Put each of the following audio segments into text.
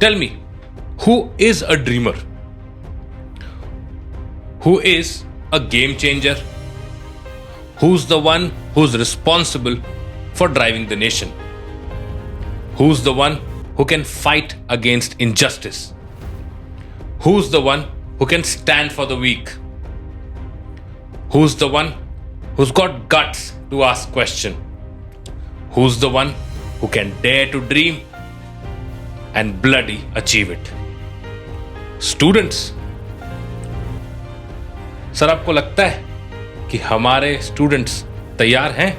Tell me, who is a dreamer? Who is a game changer? Who's the one who's responsible for driving the nation? Who's the one who can fight against injustice? Who's the one who can stand for the weak? Who's the one who's got guts to ask question? Who's the one who can dare to dream and bloody achieve it? Students. Sir, आपको लगता है कि हमारे students तैयार हैं?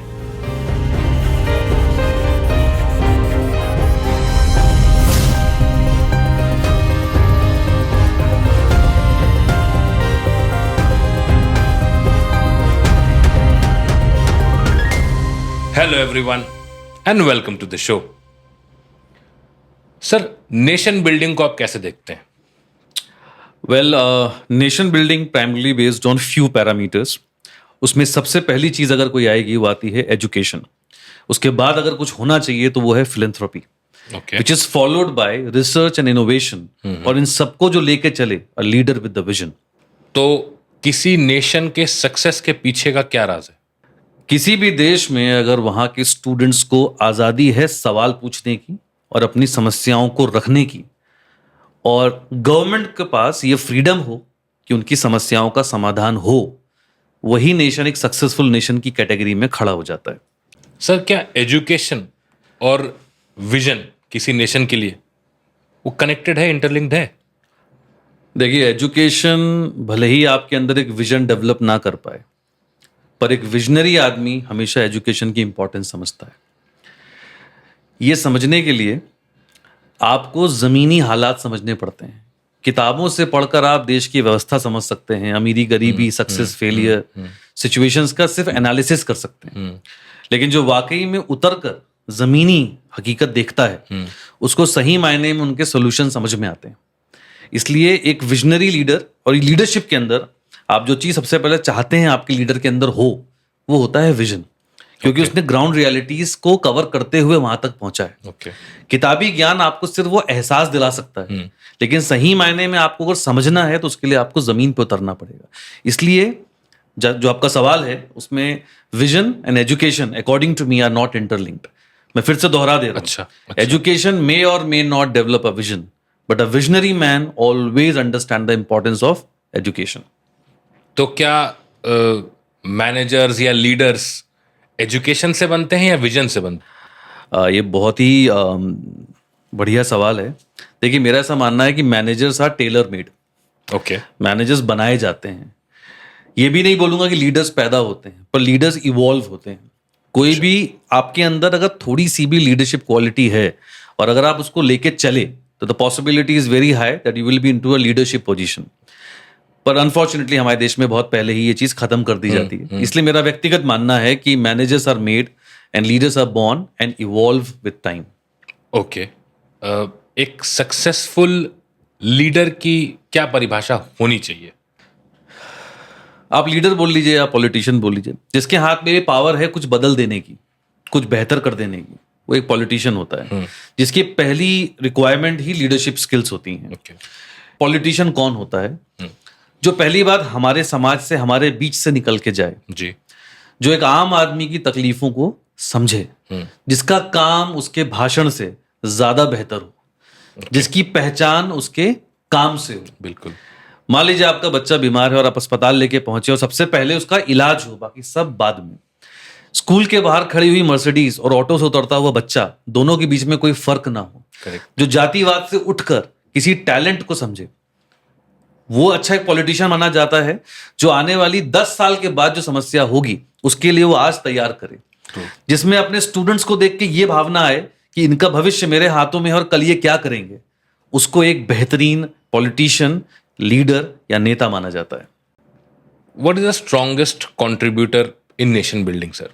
Hello everyone and welcome to the show. Sir, nation building को आप कैसे देखते हैं? Well, nation building primarily based on few parameters. उसमें सबसे पहली चीज अगर कोई आएगी वो आती है एजुकेशन। उसके बाद अगर कुछ होना चाहिए तो वो है philanthropy, which is followed by research and innovation. और इन सबको जो लेके चले a leader with the vision. तो किसी नेशन के सक्सेस के पीछे का क्या राज है? किसी भी देश में अगर वहां के स्टूडेंट्स को आजादी है सवाल पूछने की और अपनी समस्याओं को रखने की, और गवर्नमेंट के पास ये फ्रीडम हो कि उनकी समस्याओं का समाधान हो, वही नेशन एक सक्सेसफुल नेशन की कैटेगरी में खड़ा हो जाता है। सर, क्या एजुकेशन और विजन किसी नेशन के लिए वो कनेक्टेड है, इंटरलिंक्ड है? देखिए, एजुकेशन भले ही आपके अंदर एक विजन डेवलप ना कर पाए, पर एक विजनरी आदमी हमेशा एजुकेशन की इंपॉर्टेंस समझता है। ये समझने के लिए आपको जमीनी हालात समझने पड़ते हैं। किताबों से पढ़कर आप देश की व्यवस्था समझ सकते हैं, अमीरी गरीबी, सक्सेस फेलियर, सिचुएशंस का सिर्फ एनालिसिस कर सकते हैं। लेकिन जो वाकई में उतरकर जमीनी हकीकत देखता है, उसको सही मायने में उनके सोल्यूशन समझ में आते हैं। इसलिए एक विजनरी लीडर और लीडरशिप के अंदर आप जो चीज सबसे पहले चाहते हैं आपके लीडर के अंदर हो, वो होता है विजन। क्योंकि उसने ग्राउंड रियलिटीज को कवर करते हुए वहां तक पहुंचा है। किताबी ज्ञान आपको सिर्फ वो एहसास दिला सकता है, लेकिन सही मायने में आपको अगर समझना है तो उसके लिए आपको जमीन पे उतरना पड़ेगा। इसलिए जो आपका सवाल है उसमें vision and education according to me are not interlinked. मैं फिर से दोहरा दे रहा हूं। अच्छा। एजुकेशन मे और may not develop a vision, but a visionary man always understand the importance of education. तो क्या मैनेजर्स या लीडर्स एजुकेशन से बनते हैं या विजन से बनते? ये बहुत ही बढ़िया सवाल है। देखिए, मेरा ऐसा मानना है कि managers are tailor made. Okay. Managers बनाए जाते हैं। ये भी नहीं बोलूंगा कि लीडर्स पैदा होते हैं, पर लीडर्स इवॉल्व होते हैं। कोई भी आपके अंदर अगर थोड़ी सी भी लीडरशिप क्वालिटी है और अगर आप उसको लेके चले तो the possibility is very high that you will be into a leadership position. पर अनफॉर्चुनेटली हमारे देश में बहुत पहले ही ये चीज खत्म कर दी जाती है। इसलिए मेरा व्यक्तिगत मानना है कि managers are made and leaders are born and evolve with time. Okay. एक सक्सेसफुल लीडर की क्या परिभाषा होनी चाहिए? आप लीडर बोल लीजिए या पॉलिटिशियन बोल लीजिए, जिसके हाथ में ये पावर है कुछ बदल देने की, कुछ बेहतर कर देने की, वो एक पॉलिटिशियन होता है। जिसकी पहली रिक्वायरमेंट ही लीडरशिप स्किल्स होती हैं। पॉलिटिशियन कौन होता है? जो पहली बार हमारे समाज से, हमारे बीच से निकल के जाए जी, जो एक आम आदमी की तकलीफों को समझे, जिसका काम उसके भाषण से ज्यादा बेहतर हो, जिसकी पहचान उसके काम से हो। बिल्कुल। मान लीजिए आपका बच्चा बीमार है और आप अस्पताल लेके पहुंचे और सबसे पहले उसका इलाज हो, बाकी सब बाद में। स्कूल के बाहर खड़ी हुई मर्सिडीज और ऑटो से उतरता हुआ बच्चा, दोनों के बीच में कोई फर्क ना हो। करेक्ट। जो जातिवाद से उठकर किसी टैलेंट को समझे, वो अच्छा एक पॉलिटिशियन माना जाता है। जो आने वाली 10 साल के बाद जो समस्या होगी उसके लिए वो आज तैयार करे, जिसमें अपने स्टूडेंट्स को देख के ये भावना आए कि इनका भविष्य मेरे हाथों में है और कल ये क्या करेंगे, उसको एक बेहतरीन पॉलिटिशियन, लीडर या नेता माना जाता है। What is the strongest contributor in nation building, sir?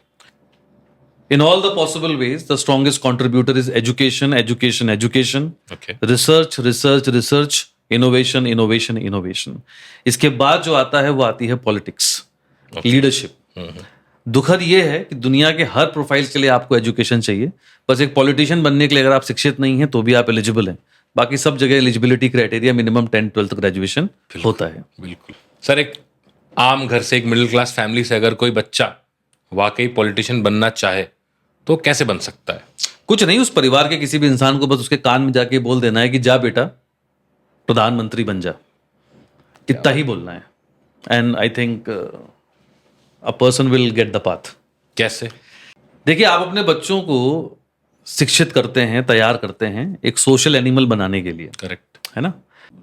In all the possible ways, the strongest contributor is education, education, education. Okay. Research, research, research, innovation, innovation, innovation. इसके बाद जो आता है वो आती है पॉलिटिक्स, लीडरशिप। दुखद ये है कि दुनिया के हर प्रोफाइल के लिए आपको एजुकेशन चाहिए, बस एक पॉलिटिशियन बनने के लिए अगर आप शिक्षित नहीं हैं तो भी आप एलिजिबल हैं, बाकी सब जगह eligibility criteria minimum 10th-12th graduation होता है। बिल्कुल सर, एक आम घर से, एक मिडिल क्लास फैमिली से अगर कोई बच्चा वाकई पॉलिटिशियन बनना चाहे तो कैसे बन सकता है? कुछ नहीं, उस परिवार के किसी भी इंसान को बस उसके कान में जाके बोल देना है कि जा बेटा प्रधानमंत्री बन जा, इतना ही बोलना है, and I think a person will get the path. कैसे? देखिए, आप अपने बच्चों को शिक्षित करते हैं, तैयार करते हैं एक सोशल एनिमल बनाने के लिए, करेक्ट है ना।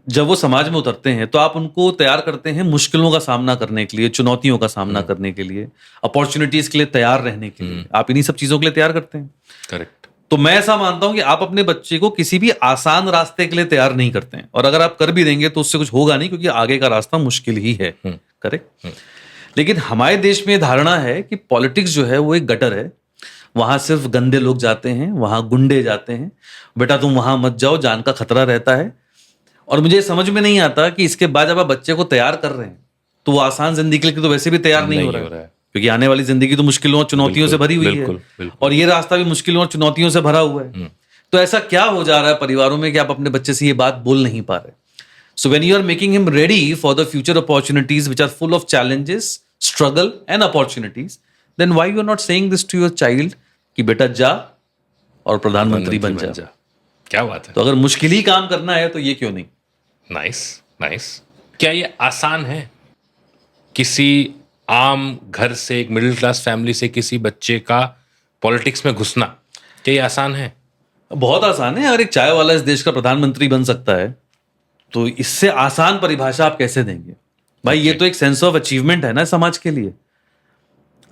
जब वो समाज में उतरते हैं तो आप उनको तैयार करते हैं मुश्किलों का सामना करने के लिए, चुनौतियों का सामना करने के लिए, अपॉर्चुनिटीज के लिए तैयार रहने के लिए, आप इन्हीं सब चीजों के लिए तैयार करते हैं। करेक्ट। तो मैं ऐसा मानता हूं कि आप अपने बच्चे को किसी भी आसान रास्ते के लिए तैयार नहीं करते हैं, और अगर आप कर भी देंगे तो उससे कुछ होगा नहीं, क्योंकि आगे का रास्ता मुश्किल ही है। करेक्ट। लेकिन हमारे देश में धारणा है कि पॉलिटिक्स जो है वो एक गटर है, वहां सिर्फ गंदे लोग जाते हैं, वहां गुंडे जाते हैं, बेटा तुम वहां मत जाओ, जान का खतरा रहता है। और मुझे समझ में नहीं आता कि इसके बाद जब आप बच्चे को तैयार कर रहे हैं तो वो आसान जिंदगी के लिए तो वैसे भी तैयार नहीं हो रहा है, क्योंकि आने वाली जिंदगी तो मुश्किलों और चुनौतियों से भरी हुई है, और ये रास्ता भी मुश्किलों और चुनौतियों से भरा हुआ है। तो ऐसा क्या हो जा रहा है परिवारों में कि आप अपने बच्चे से ये बात बोल नहीं पा रहे? So when you are making him ready for the future opportunities which are full of challenges, struggle and opportunities, then why you are not saying this to your child कि बेटा जा और प्रधानमंत्री बन जा। क्या बात है। तो अगर मुश्किल ही काम करना है तो ये क्यों नहीं। Nice nice. क्या ये आसान है किसी आम घर से, एक मिडिल क्लास फैमिली से किसी बच्चे का पॉलिटिक्स में घुसना? क्या ये आसान है? बहुत आसान है। अगर एक चाय वाला इस देश का प्रधानमंत्री बन सकता है तो इससे आसान परिभाषा आप कैसे देंगे भाई? ये तो एक सेंस ऑफ अचीवमेंट है ना समाज के लिए।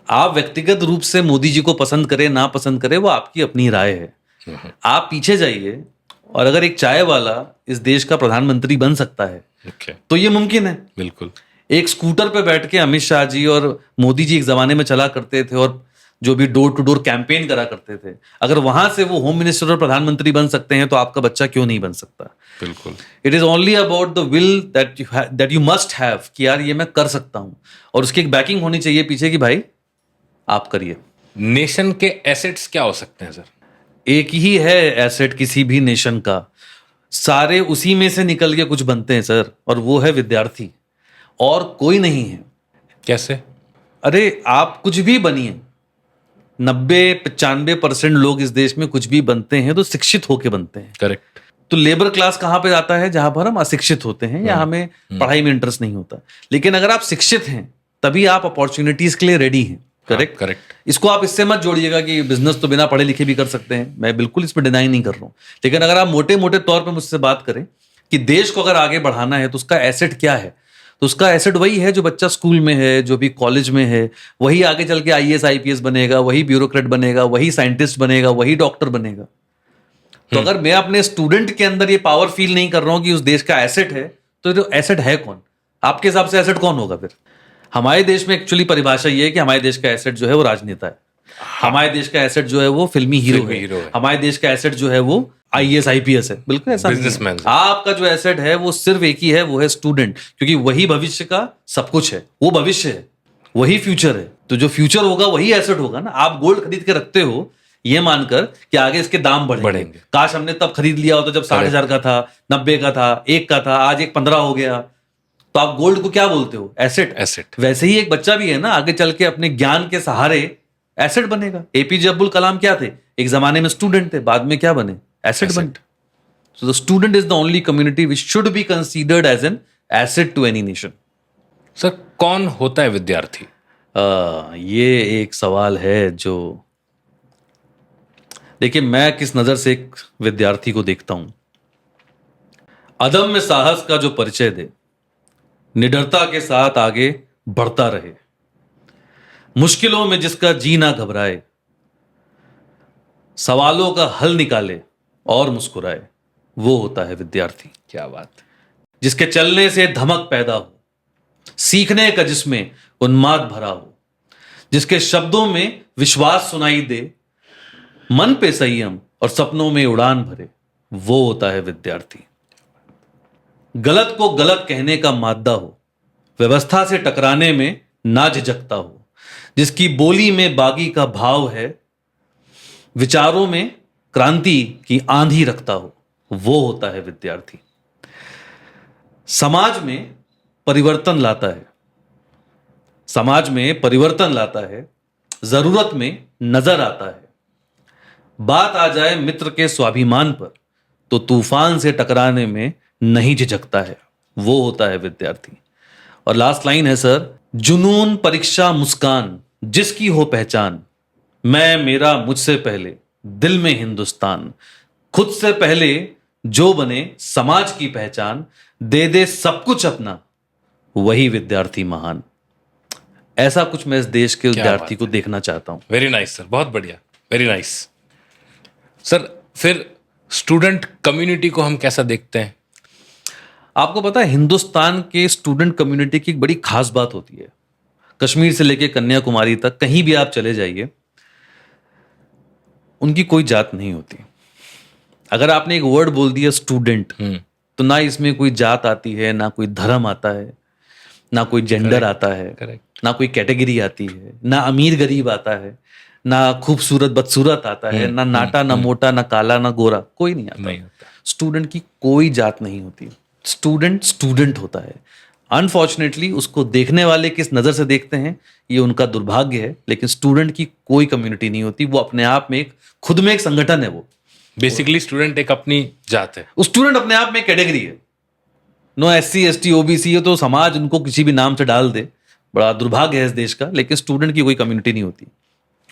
आप व्यक्तिगत रूप से मोदी जी को पसंद करें ना पसंद करें, वो आपकी अपनी राय है। आप पीछे जाइए, और अगर एक चाय वाला इस देश का प्रधानमंत्री बन सकता है तो ये मुमकिन है। बिल्कुल। एक स्कूटर पे बैठ के अमित शाह जी और मोदी जी एक जमाने में चला करते थे, और जो भी डोर टू डोर कैंपेन करा करते थे, अगर वहां से वो होम मिनिस्टर और प्रधानमंत्री बन सकते हैं तो आपका बच्चा क्यों नहीं बन सकता? बिल्कुल। It is only about the will that you must have कि यार ये मैं कर सकता हूं, और उसकी एक बैकिंग होनी चाहिए पीछे कि भाई आप करिए। नेशन के एसेट्स क्या हो सकते हैं सर? एक ही है एसेट किसी भी नेशन का, सारे उसी में से निकल के कुछ बनते हैं सर, और वो है विद्यार्थी, और कोई नहीं है। कैसे? अरे आप कुछ भी बनिए, 90-95% लोग इस देश में कुछ भी बनते हैं तो शिक्षित होके बनते हैं। करेक्ट। तो लेबर क्लास कहां पे आता है? जहां पर हम अशिक्षित होते हैं या हमें पढ़ाई में इंटरेस्ट नहीं होता। लेकिन अगर आप शिक्षित हैं तभी आप अपॉर्चुनिटीज के लिए रेडी हैं। करेक्ट। करेक्ट। इसको आप इससे मत जोड़िएगा कि बिजनेस तो बिना पढ़े लिखे भी कर सकते हैं, मैं बिल्कुल इसमें डिनाई नहीं कर रहा हूं। लेकिन अगर आप मोटे मोटे तौर पे मुझसे बात करें कि देश को अगर आगे बढ़ाना है तो उसका एसेट क्या है, तो उसका एसेट वही है जो बच्चा स्कूल में है, जो भी कॉलेज में है, वही आगे चल के IAS IPS बनेगा, वही ब्यूरोक्रेट बनेगा, वही साइंटिस्ट बनेगा, वही डॉक्टर बनेगा। तो अगर मैं अपने स्टूडेंट के अंदर ये पावर फील नहीं कर रहा हूं कि उस देश का एसेट है, तो जो एसेट है कौन? आपके हिसाब से एसेट कौन होगा फिर? हमारे देश में एक्चुअली परिभाषा ये है कि हमारे देश का एसेट जो है वो राजनेता है, हमारे देश का एसेट जो है वो फिल्मी हीरो है, हमारे देश का एसेट जो है वो IAS IPS है। बिल्कुल ऐसा बिजनेसमैन। आपका जो एसेट है वो सिर्फ एक ही है, वो है स्टूडेंट, क्योंकि वही भविष्य का सब कुछ है, वो भविष्य है, वही फ्यूचर है। तो जो फ्यूचर होगा वही एसेट होगा ना। आप गोल्ड खरीद के रखते हो ये मानकर कि आगे इसके दाम बढ़ेंगे। काश हमने तब खरीद लिया होता जब 60,000 का था, 90 का था, 1 का था, आज 15 हो गया। तो आप गोल्ड को क्या बोलते हो? एसेट। एसेट। वैसे ही एक बच्चा भी है ना, आगे चल के अपने ज्ञान के सहारे एसेट बनेगा। APJ अब्दुल कलाम क्या थे? एक जमाने में स्टूडेंट थे, बाद में क्या बने? एसेट बने। So the student is the only community which should be considered as an asset to any nation. Sir कौन होता है विद्यार्थी? ये एक सवाल है जो, देखिए मैं किस नजर से एक विद्यार्थी को देखता हूं। अदम्य साहस का जो परिचय दे, निडरता के साथ आगे बढ़ता रहे, मुश्किलों में जिसका जी ना घबराए, सवालों का हल निकाले और मुस्कुराए, वो होता है विद्यार्थी। क्या बात। जिसके चलने से धमक पैदा हो, सीखने का जिसमें उन्माद भरा हो, जिसके शब्दों में विश्वास सुनाई दे, मन पे संयम और सपनों में उड़ान भरे, वो होता है विद्यार्थी। गलत को गलत कहने का मादा हो, व्यवस्था से टकराने में ना झिझकता हो, जिसकी बोली में बागी का भाव है, विचारों में क्रांति की आंधी रखता हो, वो होता है विद्यार्थी। समाज में परिवर्तन लाता है, समाज में परिवर्तन लाता है, जरूरत में नजर आता है। बात आ जाए मित्र के स्वाभिमान पर तो तूफान से टकराने में नहीं झिझकता है, वो होता है विद्यार्थी। और लास्ट लाइन है सर, जुनून परीक्षा मुस्कान जिसकी हो पहचान, मैं मेरा मुझसे पहले दिल में हिंदुस्तान, खुद से पहले जो बने समाज की पहचान, दे दे सब कुछ अपना, वही विद्यार्थी महान। ऐसा कुछ मैं इस देश के विद्यार्थी को देखना चाहता हूं। वेरी नाइस सर, बहुत बढ़िया, वेरी नाइस सर। फिर स्टूडेंट कम्युनिटी को हम कैसा देखते हैं? आपको पता है हिंदुस्तान के स्टूडेंट कम्युनिटी की एक बड़ी खास बात होती है। कश्मीर से लेकर कन्याकुमारी तक कहीं भी आप चले जाइए, उनकी कोई जात नहीं होती। अगर आपने एक वर्ड बोल दिया स्टूडेंट, तो ना इसमें कोई जात आती है, ना कोई धर्म आता है, ना कोई जेंडर आता है, ना कोई कैटेगरी आती है, ना अमीर गरीब आता है, ना खूबसूरत बदसूरत आता है, ना नाटा ना मोटा, ना काला ना गोरा, कोई नहीं आता। स्टूडेंट की कोई जात नहीं होती। स्टूडेंट स्टूडेंट होता है। अनफॉर्चुनेटली उसको देखने वाले किस नजर से देखते हैं ये उनका दुर्भाग्य है, लेकिन स्टूडेंट की कोई कम्युनिटी नहीं होती। वो अपने आप में खुद में एक संगठन है। वो बेसिकली स्टूडेंट एक अपनी जात है। स्टूडेंट अपने आप में एक कैटेगरी है। नो SC ST OBC है तो समाज उनको किसी भी नाम से डाल दे, बड़ा दुर्भाग्य है इस देश का। लेकिन स्टूडेंट की कोई कम्युनिटी नहीं होती।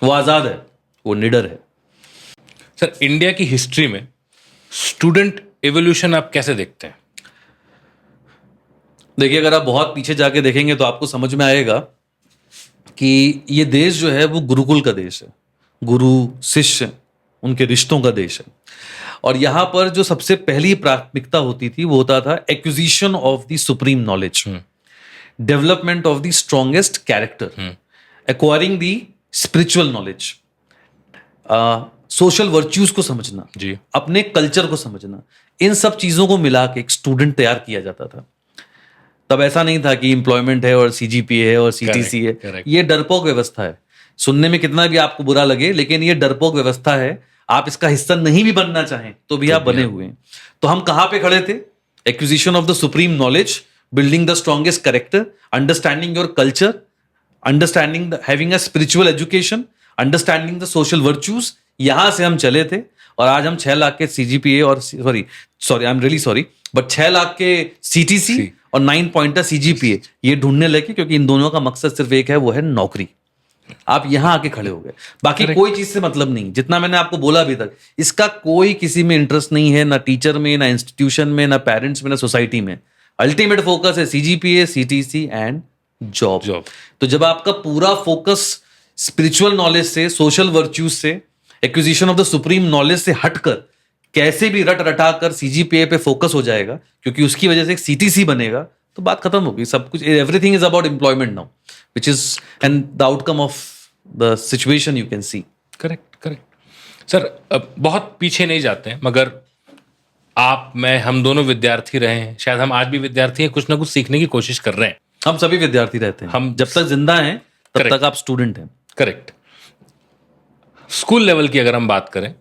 वो आजाद है, वो निडर है। सर, इंडिया की हिस्ट्री में स्टूडेंट एवोल्यूशन आप कैसे देखते हैं? देखिए, अगर आप बहुत पीछे जाके देखेंगे तो आपको समझ में आएगा कि ये देश जो है वो गुरुकुल का देश है। गुरु शिष्य उनके रिश्तों का देश है। और यहां पर जो सबसे पहली प्राथमिकता होती थी वो होता था acquisition of the supreme knowledge, development of the strongest character, acquiring the spiritual knowledge, social virtues को समझना जी, अपने कल्चर को समझना। इन सब चीजों को मिला के एक स्टूडेंट तैयार किया जाता था। तब ऐसा नहीं था कि एम्प्लॉयमेंट है और CGPA है और CTC है। ये डरपोक व्यवस्था है। सुनने में कितना भी आपको बुरा लगे, लेकिन ये डरपोक व्यवस्था है। आप इसका हिस्सा नहीं भी बनना चाहें तो भी आप बने हुए हैं। तो हम कहां पे खड़े थे? Acquisition of the supreme knowledge, building the strongest character, understanding your culture, understanding having a spiritual education, understanding the social virtues. यहां से हम चले थे और आज हम 6 लाख के CGPA और sorry I am really sorry but 6 lakh के CTC और 9 पॉइंट CGPA ये ढूंढने लगे, क्योंकि इन दोनों का मकसद सिर्फ एक है, वो है नौकरी। आप यहां आके खड़े हो गए। बाकी कोई चीज से मतलब नहीं। जितना मैंने आपको बोला अभी तक, इसका कोई किसी में इंटरेस्ट नहीं है, ना टीचर में, ना इंस्टीट्यूशन में, ना पेरेंट्स में, ना सोसाइटी में। अल्टीमेट फोकस है CGPA, CTC एंड जॉब। तो जब आपका पूरा फोकस स्पिरिचुअल नॉलेज से, सोशल वर्च्यूज से, acquisition of the supreme knowledge से हटकर कैसे भी रट रटा कर CGPA पे फोकस हो जाएगा, क्योंकि उसकी वजह से एक CTC बनेगा, तो बात खत्म होगी। सब कुछ, everything is about employment now, which is and the outcome of the situation you can see. Correct sir. अब बहुत पीछे नहीं जाते हैं, मगर आप, मैं, हम दोनों विद्यार्थी रहे हैं। शायद हम आज भी विद्यार्थी हैं, कुछ ना कुछ सीखने की कोशिश कर रहे हैं। हम सभी विद्यार्थी रहते हैं। हम जब तक जिंदा हैं तब तक आप स्टूडेंट हैं। करेक्ट। स्कूल लेवल की अगर हम बात करें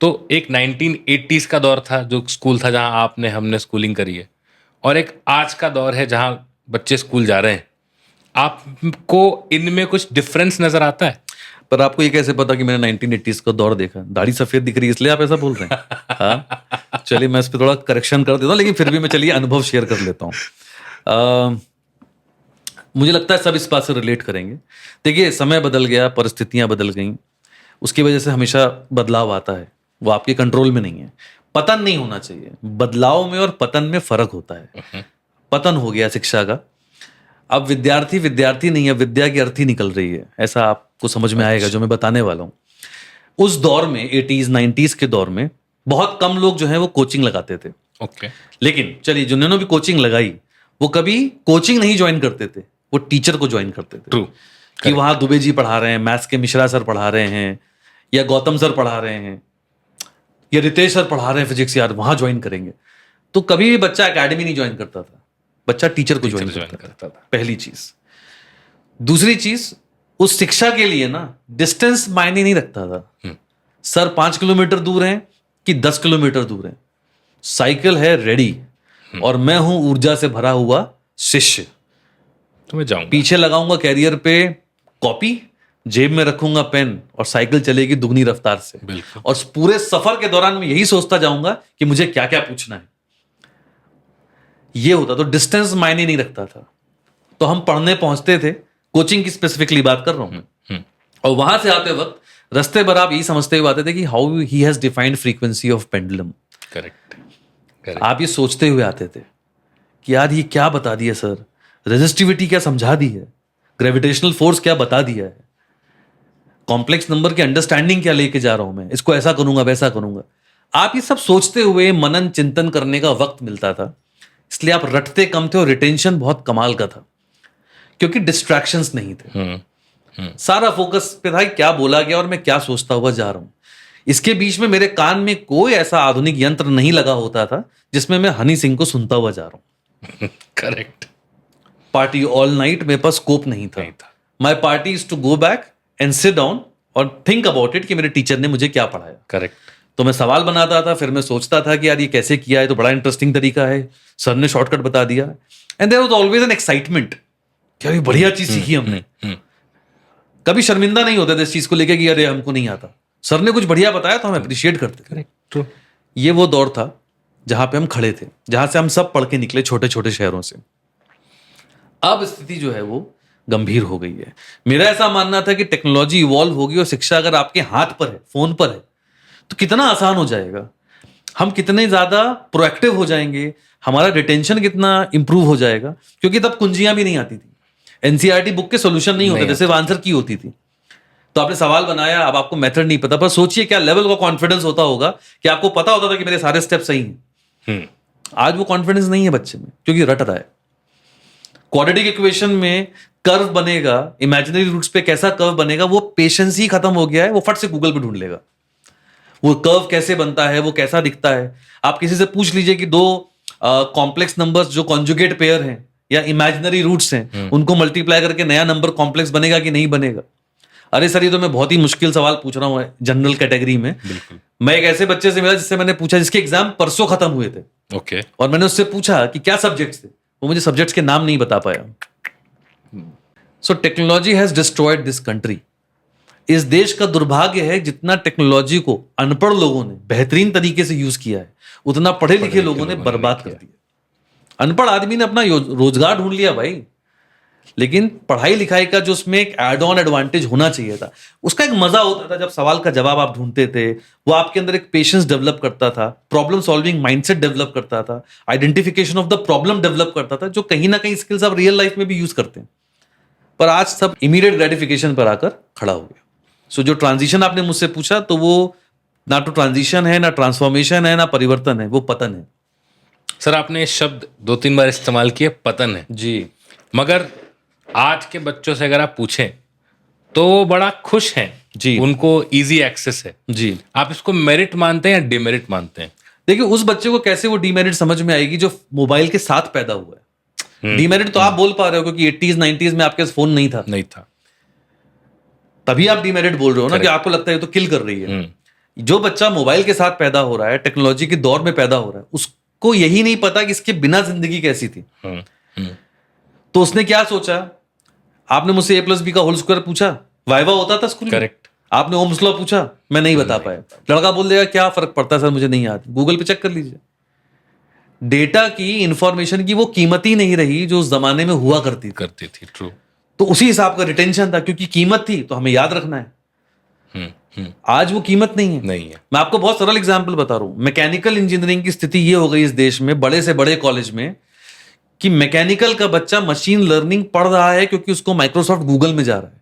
तो एक 1980s का दौर था जो स्कूल था, जहां आपने, हमने स्कूलिंग करी है, और एक आज का दौर है जहां बच्चे स्कूल जा रहे हैं। आपको इनमें कुछ डिफरेंस नजर आता है? पर आपको ये कैसे पता कि मैंने 1980s का दौर देखा? दाढ़ी सफेद दिख रही है इसलिए आप ऐसा बोल रहे हैं? हाँ, चलिए मैं इस पर थोड़ा करेक्शन कर देता हूँ, लेकिन फिर भी मैं चलिए अनुभव शेयर कर लेता हूँ। मुझे लगता है सब इस बात से रिलेट करेंगे। देखिए, समय बदल गया, परिस्थितियां बदल गई, उसकी वजह से हमेशा बदलाव आता है। वो आपके कंट्रोल में नहीं है। पतन नहीं होना चाहिए। बदलाव में और पतन में फर्क होता है। पतन हो गया शिक्षा का। अब विद्यार्थी विद्यार्थी नहीं है, विद्या की अर्थी निकल रही है। ऐसा आपको समझ में आएगा जो मैं बताने वाला हूं। उस दौर में 80s 90s के दौर में बहुत कम लोग जो है वो कोचिंग लगाते थे। ओके। लेकिन चलिए, जिन्होंने भी कोचिंग लगाई वो कभी कोचिंग नहीं ज्वाइन करते थे, वो टीचर को ज्वाइन करते थे। ट्रू। कि वहां दुबे जी पढ़ा रहे हैं, मैथ्स के मिश्रा सर पढ़ा रहे हैं, या गौतम सर पढ़ा रहे हैं, या रितेश सर पढ़ा रहे हैं फिजिक्स, यार वहां ज्वाइन करेंगे। तो कभी भी बच्चा एकेडमी नहीं ज्वाइन करता था, बच्चा टीचर को ज्वाइन करता था। पहली चीज। दूसरी चीज, उस शिक्षा के लिए ना डिस्टेंस मायने नहीं रखता था। सर 5 किलोमीटर दूर हैं कि 10 किलोमीटर दूर हैं, साइकिल है रेडी और मैं हूं ऊर्जा से भरा हुआ शिष्य। तो मैं जाऊंगा। पीछे लगाऊंगा कैरियर पे कॉपी, जेब में रखूंगा पेन और साइकिल चलेगी दुगनी रफ्तार से। बिल्कुल। और पूरे सफर के दौरान मैं यही सोचता जाऊंगा कि मुझे क्या क्या पूछना है। ये होता तो डिस्टेंस मायने नहीं रखता था, तो हम पढ़ने पहुंचते थे। कोचिंग की स्पेसिफिकली बात कर रहा हूं मैं। और वहां से आते वक्त रास्ते भर आप यही समझते हुए आते थे कि how he has defined frequency of pendulum. Correct. आप ये सोचते हुए आते थे कि यार ये क्या बता दिया सर, रेजिस्टिविटी क्या समझा दी है, ग्रेविटेशनल फोर्स क्या बता दिया है, कॉम्प्लेक्स नंबर की अंडरस्टैंडिंग क्या लेके जा रहा हूं मैं, इसको ऐसा करूंगा वैसा करूंगा। आप ये सब सोचते हुए मनन चिंतन करने का वक्त मिलता था, इसलिए आप रटते कम थे और रिटेंशन बहुत कमाल का था, क्योंकि डिस्ट्रैक्शंस नहीं थे। सारा फोकस पे था कि क्या बोला गया और मैं क्या सोचता हुआ जा रहा हूं। इसके बीच में मेरे कान में कोई ऐसा आधुनिक यंत्र नहीं लगा होता था जिसमें मैं हनी सिंह को सुनता हुआ जा रहा हूं। करेक्ट। पार्टी ऑल नाइट मेरे पास स्कोप नहीं था। My party is to go back and sit down और थिंक अबाउट इट कि मेरे टीचर ने मुझे क्या पढ़ाया। करेक्ट। तो मैं सवाल बनाता था, फिर मैं सोचता था कि यार ये कैसे किया है, तो बड़ा इंटरेस्टिंग तरीका है, सर ने शॉर्टकट बता दिया। And there was always an excitement कि अभी बढ़िया चीज सीखी हमने। कभी शर्मिंदा नहीं होते थे इस चीज को लेके कि अरे हमको नहीं आता, सर ने कुछ बढ़िया बताया तो हम अप्रिशिएट करते थे। ट्रू। ये वो दौर था जहां पे हम खड़े थे, जहां से हम सब पढ़ के निकले छोटे छोटे शहरों से। अब स्थिति जो है वो गंभीर हो गई है। मेरा ऐसा मानना था कि टेक्नोलॉजी इवॉल्व होगी और शिक्षा अगर आपके हाथ पर है, फोन पर है, तो कितना आसान हो जाएगा, हम कितने ज्यादा प्रोएक्टिव हो जाएंगे, हमारा रिटेंशन कितना इंप्रूव हो जाएगा। क्योंकि तब कुंजियां भी नहीं आती थी, एनसीईआरटी बुक के सॉल्यूशन नहीं होते थे, सिर्फ आंसर की होती थी। तो आपने सवाल बनाया, अब आपको मेथड नहीं पता, पर सोचिए क्या लेवल का कॉन्फिडेंस होता होगा कि आपको पता होता था कि मेरे सारे स्टेप सही हैं। आज वो कॉन्फिडेंस नहीं है बच्चे में, क्योंकि रट रहा है। क्वाड्रेटिक इक्वेशन में कर्व बनेगा, इमेजिनरी रूट्स पे कैसा कर्व बनेगा, वो पेशेंस ही खत्म हो गया है। वो फट से गूगल पे ढूंढ लेगा वो कर्व कैसे बनता है, वो कैसा दिखता है। आप किसी से पूछ लीजिए कि दो कॉम्प्लेक्स नंबर्स जो कॉन्जुगेट पेयर हैं या इमेजिनरी रूट्स हैं, उनको मल्टीप्लाई करके नया नंबर कॉम्प्लेक्स बनेगा कि नहीं बनेगा। अरे सर ये तो मैं बहुत ही मुश्किल सवाल पूछ रहा हूँ जनरल कैटेगरी में। मैं एक ऐसे बच्चे से मिला जिससे मैंने पूछा, जिसके एग्जाम परसों खत्म हुए थे। ओके। और मैंने उससे पूछा कि क्या सब्जेक्ट्स थे, वो मुझे सब्जेक्ट्स के नाम नहीं बता पाया। So technology has destroyed this country. इस देश का दुर्भाग्य है, जितना टेक्नोलॉजी को अनपढ़ लोगों ने बेहतरीन तरीके से यूज किया है, उतना पढ़े लिखे लोगों ने बर्बाद कर दिया। अनपढ़ आदमी ने अपना रोजगार ढूंढ लिया भाई, लेकिन पढ़ाई लिखाई का जो उसमें एक एड ऑन एडवांटेज होना चाहिए था, उसका एक मजा होता था। जब सवाल का जवाब आप ढूंढते थे, वो आपके अंदर एक पेशेंस डेवलप करता था, प्रॉब्लम सॉल्विंग माइंडसेट डेवलप करता था, identification of the problem develop करता था, जो कहीं ना कहीं स्किल्स आप रियल लाइफ में भी यूज करते हैं। पर आज सब इमीडिएट ग्रेटिफिकेशन पर आकर खड़ा हो गया। सो जो ट्रांजिशन आपने मुझसे पूछा, तो वो ना तो ट्रांजिशन है, ना ट्रांसफॉर्मेशन है, ना परिवर्तन है, वो पतन है। सर आपने शब्द 2-3 बार इस्तेमाल किए, पतन है जी। मगर आज के बच्चों से अगर आप पूछें तो वो बड़ा खुश हैं जी, उनको इजी एक्सेस है जी। आप इसको मेरिट मानते हैं या डिमेरिट मानते हैं? देखिए उस बच्चे को कैसे वो डीमेरिट समझ में आएगी जो मोबाइल के साथ पैदा हुआ है। डीमेरिट तो आप बोल पा रहे हो क्योंकि 80s 90s में आपके पास फोन नहीं था, तभी आप डीमेरिट बोल रहे हो ना, कि आपको लगता है तो किल कर रही है। जो बच्चा मोबाइल के साथ पैदा हो रहा है, टेक्नोलॉजी के दौर में पैदा हो रहा है, उसको यही नहीं पता कि इसके बिना जिंदगी कैसी थी। तो उसने क्या सोचा, आपने मुझसे A+B का होल स्क्वायर पूछा, वाइवा होता था स्कूल में। करेक्ट। आपने ओम्स लॉ पूछा, मैं नहीं बता पाया। लड़का बोल देगा क्या फर्क पड़ता है सर, मुझे नहीं आता, गूगल पे चेक कर लीजिए। डेटा की, इंफॉर्मेशन की वो कीमत ही नहीं रही जो उस जमाने में हुआ करती थी। ट्रू। तो उसी हिसाब का रिटेंशन था, क्योंकि कीमत थी तो हमें याद रखना है। आज वो कीमत नहीं है। मैं आपको बहुत सरल एग्जांपल बता रहा हूं। मैकेनिकल इंजीनियरिंग की स्थिति ये हो गई इस देश में, बड़े से बड़े कॉलेज में, कि मैकेनिकल का बच्चा मशीन लर्निंग पढ़ रहा है क्योंकि उसको माइक्रोसॉफ्ट गूगल में जा रहा है,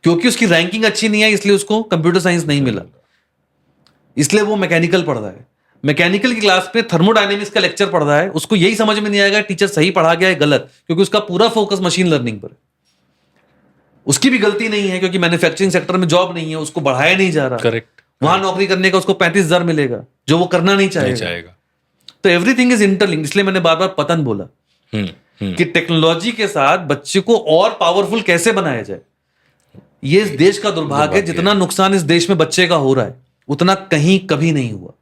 क्योंकि उसकी रैंकिंग अच्छी नहीं है इसलिए उसको कंप्यूटर साइंस नहीं मिला, इसलिए वो मैकेनिकल पढ़ रहा है। मैकेनिकल की क्लास में थर्मोडायनेमिक्स का लेक्चर पढ़ रहा है, उसको यही समझ में नहीं आएगा टीचर सही पढ़ा गया है गलत, क्योंकि उसका पूरा फोकस मशीन लर्निंग पर है। उसकी भी गलती नहीं है क्योंकि मैन्युफैक्चरिंग सेक्टर में जॉब नहीं है, उसको बढ़ाया नहीं जा रहा। करेक्ट। वहां नौकरी करने का उसको 35,000 मिलेगा जो वो करना नहीं चाहेगा। तो एवरीथिंग इज इंटरलिंक्ड। इसलिए मैंने बार बार पतन बोला कि टेक्नोलॉजी के साथ बच्चे को और पावरफुल कैसे बनाया जाए। ये इस देश का दुर्भाग्य है, जितना नुकसान इस देश में बच्चे का हो रहा है उतना कहीं कभी नहीं हुआ।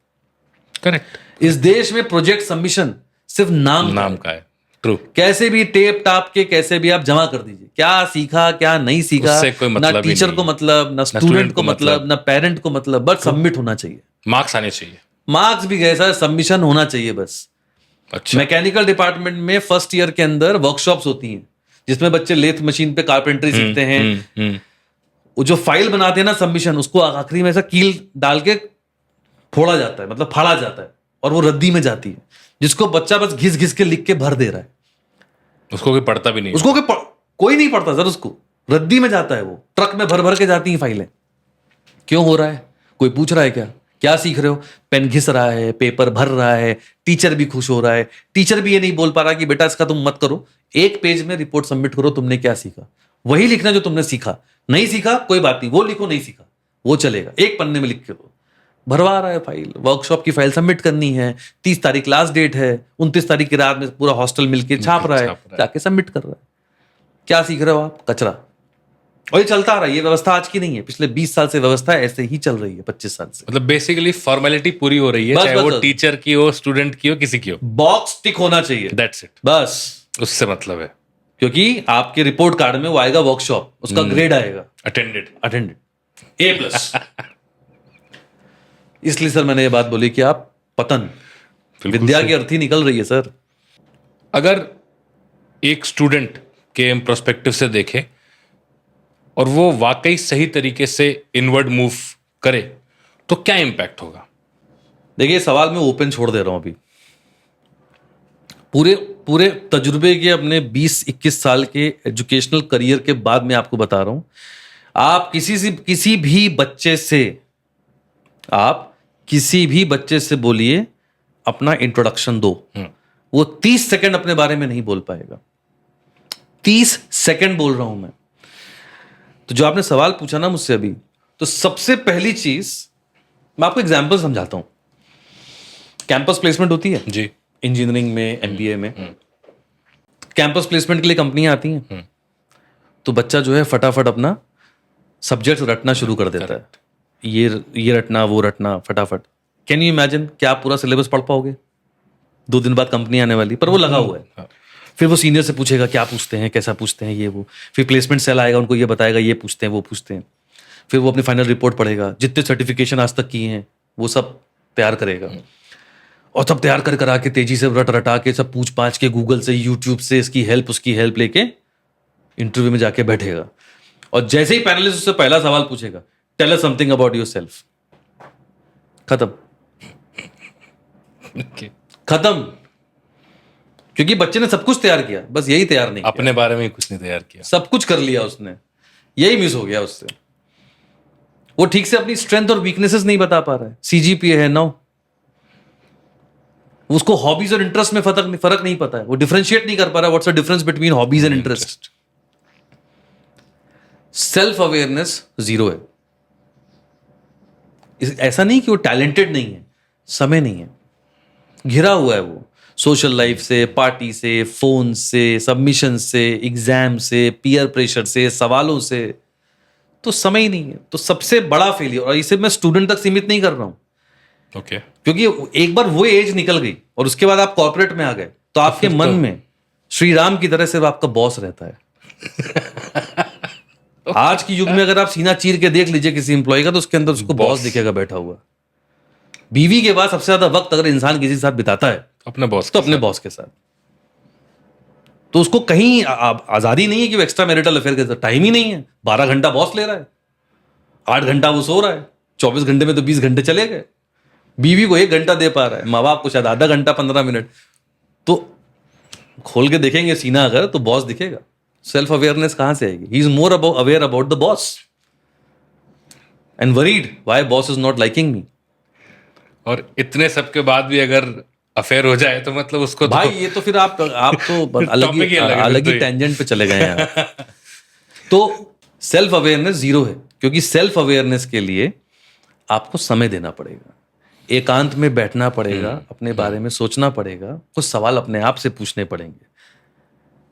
करेक्ट। इस देश में प्रोजेक्ट सबमिशन सिर्फ नाम का है। ट्रू। कैसे भी टेप टाप के कैसे भी आप जमा कर दीजिए, क्या सीखा क्या नहीं सीखा, उससे कोई ना मतलब ही टीचर नहीं को है। मतलब, ना स्टूडेंट को मतलब, ना पेरेंट को मतलब, बस सबमिट होना चाहिए। मार्क्स आने चाहिए। मार्क्स भी कैसा सबमिशन होना चाहिए बस। अच्छा। मैकेनिकल डिपार्टमेंट में फर्स्ट ईयर के अंदर वर्कशॉप्स होती हैं जिसमें बच्चे लेथ मशीन पे कारपेंटरी सीखते हैं। वो जो फाइल बनाते हैं ना सबमिशन, उसको आखिरी में ऐसा कील डाल के फोड़ा जाता है, मतलब फाड़ा जाता है, और वो रद्दी में जाती है, जिसको बच्चा बस घिस घिस के लिख के भर दे रहा है। उसको कोई पढ़ता भी नहीं। उसको कोई नहीं पढ़ता सर, उसको रद्दी में जाता है, वो ट्रक में भर भर के जाती हैं फाइलें। क्यों हो रहा है? कोई पूछ रहा है क्या? क्या सीख रहे हो? पेन घिस रहा है, पेपर भर रहा है, टीचर भी खुश हो रहा है। टीचर भी ये नहीं बोल पा रहा कि बेटा इसका तुम मत करो, एक पेज में रिपोर्ट सबमिट करो, तुमने क्या सीखा वही लिखना जो तुमने सीखा। नहीं सीखा कोई बात नहीं, वो लिखो, नहीं सीखा वो चलेगा, एक पन्ने में लिख के दो। भरवा रहा है फाइल, वर्कशॉप की फाइल सबमिट करनी है, 30 तारीख लास्ट डेट है, 29 तारीख की रात में पूरा हॉस्टल मिलके छाप रहा है, जाके सबमिट कर रहा है। क्या सीख रहे हो आप? कचरा। और ये चलता आ रहा है, ये व्यवस्था आज की नहीं है, पिछले 20 साल से व्यवस्था ऐसे ही चल रही है, 25 साल से। मतलब बेसिकली फॉर्मेलिटी पूरी हो रही है, बस, चाहे बस, वो बस। टीचर की हो, स्टूडेंट की हो, किसी की हो। बॉक्स टिक होना चाहिए, दैट्स इट। बस। उससे मतलब है। क्योंकि आपके रिपोर्ट कार्ड में वो आएगा वर्कशॉप, उसका ग्रेड आएगा अटेंडेड A+। इसलिए सर मैंने ये बात बोली कि आप पतन, विद्या की अर्थी निकल रही है सर। अगर एक स्टूडेंट के पर्सपेक्टिव से देखे और वो वाकई सही तरीके से इनवर्ड मूव करे तो क्या इंपैक्ट होगा? देखिए सवाल मैं ओपन छोड़ दे रहा हूं अभी। पूरे तजुर्बे के अपने 20-21 साल के एजुकेशनल करियर के बाद मैं आपको बता रहा हूं, आप किसी भी बच्चे से बोलिए अपना इंट्रोडक्शन दो, वो 30 सेकंड अपने बारे में नहीं बोल पाएगा। 30 सेकंड बोल रहा हूं मैं। तो जो आपने सवाल पूछा ना मुझसे अभी, तो सबसे पहली चीज मैं आपको एग्जांपल समझाता हूं। कैंपस प्लेसमेंट होती है जी। इंजीनियरिंग में, एमबीए में। कैंपस प्लेसमेंट के लिए कंपनियां आती हैं, तो बच्चा जो है फटाफट अपना सब्जेक्ट रटना शुरू कर देता है। ये रटना, वो रटना, फटाफट। कैन यू इमेजिन क्या आप पूरा सिलेबस पढ़ पाओगे? 2 दिन बाद कंपनी आने वाली, पर वो लगा हुआ है। फिर वो सीनियर से पूछेगा क्या पूछते हैं, कैसा पूछते हैं, ये वो। फिर प्लेसमेंट सेल आएगा, उनको ये बताएगा ये पूछते हैं, वो पूछते हैं। फिर वो अपनी फाइनल रिपोर्ट पढ़ेगा, जितने सर्टिफिकेशन आज तक किए हैं वो सब तैयार करेगा, और सब तैयार कर करा के तेजी से रटा के सब पूछ पाछ के गूगल से, यूट्यूब से इसकी हेल्प उसकी हेल्प लेके इंटरव्यू में जाके बैठेगा। और जैसे ही पैनलिस्ट उससे पहला सवाल पूछेगा, tell us something about yourself, खत्म। खत्म। क्योंकि बच्चे ने सब कुछ तैयार किया, बस यही तैयार नहीं अपने बारे में कुछ नहीं तैयार किया। सब कुछ कर लिया उसने, यही मिस हो गया उससे। वो ठीक से अपनी स्ट्रेंथ और वीकनेसेस नहीं बता पा रहा है। सीजीपीए है 9, उसको हॉबीज और इंटरेस्ट में फर्क नहीं पता है, वो डिफरेंशिएट नहीं कर पा रहा what's the difference between hobbies and interest. Self awareness 0 है। ऐसा नहीं कि वो टैलेंटेड नहीं है, समय नहीं है, घिरा हुआ है वो सोशल लाइफ से, पार्टी से, फोन से, सबमिशन से, एग्जाम से, पीयर प्रेशर से, सवालों से, तो समय ही नहीं है। तो सबसे बड़ा फेलियर, और इसे मैं स्टूडेंट तक सीमित नहीं कर रहा हूं, ओके। क्योंकि एक बार वो एज निकल गई और उसके बाद आप कॉर्पोरेट में आ गए, तो आपके मन में श्री राम की तरह सिर्फ आपका बॉस रहता है। आज की युग में अगर आप सीना चीर के देख लीजिए किसी एम्प्लॉय का, तो उसके अंदर उसको बॉस दिखेगा बैठा हुआ। बीवी के बाद सबसे ज्यादा वक्त अगर इंसान किसी के साथ बिताता है अपने बॉस तो अपने बॉस के साथ। तो उसको कहीं आजादी नहीं है कि वो एक्स्ट्रा मैरिटल अफेयर के साथ, टाइम ही नहीं है। 12 घंटा बॉस ले रहा है, 8 घंटा वो सो रहा है, 24 घंटे में तो 20 घंटे चले गए। बीवी को 1 घंटा दे पा रहा है, माँ बाप को शायद आधा घंटा, 15 मिनट। तो खोल के देखेंगे सीना अगर, तो बॉस दिखेगा। सेल्फ अवेयरनेस कहां से आएगी? He is more aware about the boss and worried why boss is not liking मी। और इतने सब के बाद भी अगर अफेयर हो जाए तो मतलब उसको भाई ये तो फिर आप तो अलग ही टेंजेंट पे चले गए हैं। तो सेल्फ अवेयरनेस 0 है, क्योंकि सेल्फ अवेयरनेस के लिए आपको समय देना पड़ेगा, एकांत में बैठना पड़ेगा, अपने बारे में सोचना पड़ेगा, कुछ सवाल अपने आप से पूछने पड़ेंगे,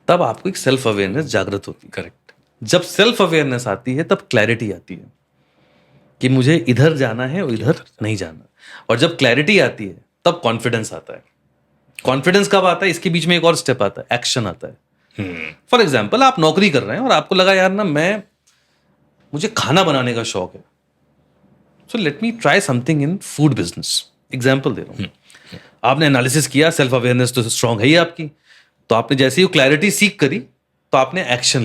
तब आपको एक सेल्फ अवेयरनेस जागृत होती है। करेक्ट। जब सेल्फ अवेयरनेस आती है तब क्लैरिटी आती है कि मुझे इधर जाना है और इधर नहीं जाना। और जब क्लैरिटी आती है तब कॉन्फिडेंस आता है. कॉन्फिडेंस कब आता है? इसके बीच में एक और स्टेप आता है, एक्शन आता है. फॉर एग्जाम्पल, आप नौकरी कर रहे हैं और आपको लगा यार ना मुझे खाना बनाने का शौक है, so let me try something in food business. Example दे रहा हूं. आपने एनालिसिस किया, सेल्फ अवेयरनेस तो स्ट्रांग है ही आपकी, तो आपने जैसे ही क्लैरिटी सीख करी तो आपने एक्शन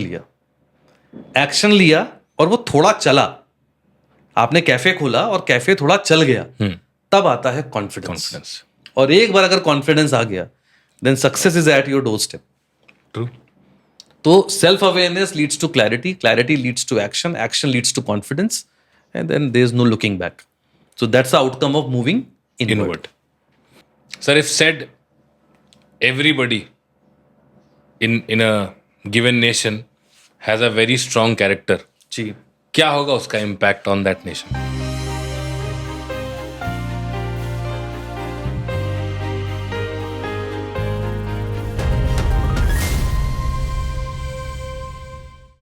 लिया और वो थोड़ा चला. आपने कैफे खोला और कैफे थोड़ा चल गया, तब आता है कॉन्फिडेंस. और एक बार अगर कॉन्फिडेंस आ गया, then success is at your door step. True. तो self awareness leads to clarity, clarity leads to action, action leads to confidence, and then there is no looking back. So that's the outcome of moving inward. Sir, if said everybody in a given nation has a very strong character, जी. क्या होगा उसका impact on that nation?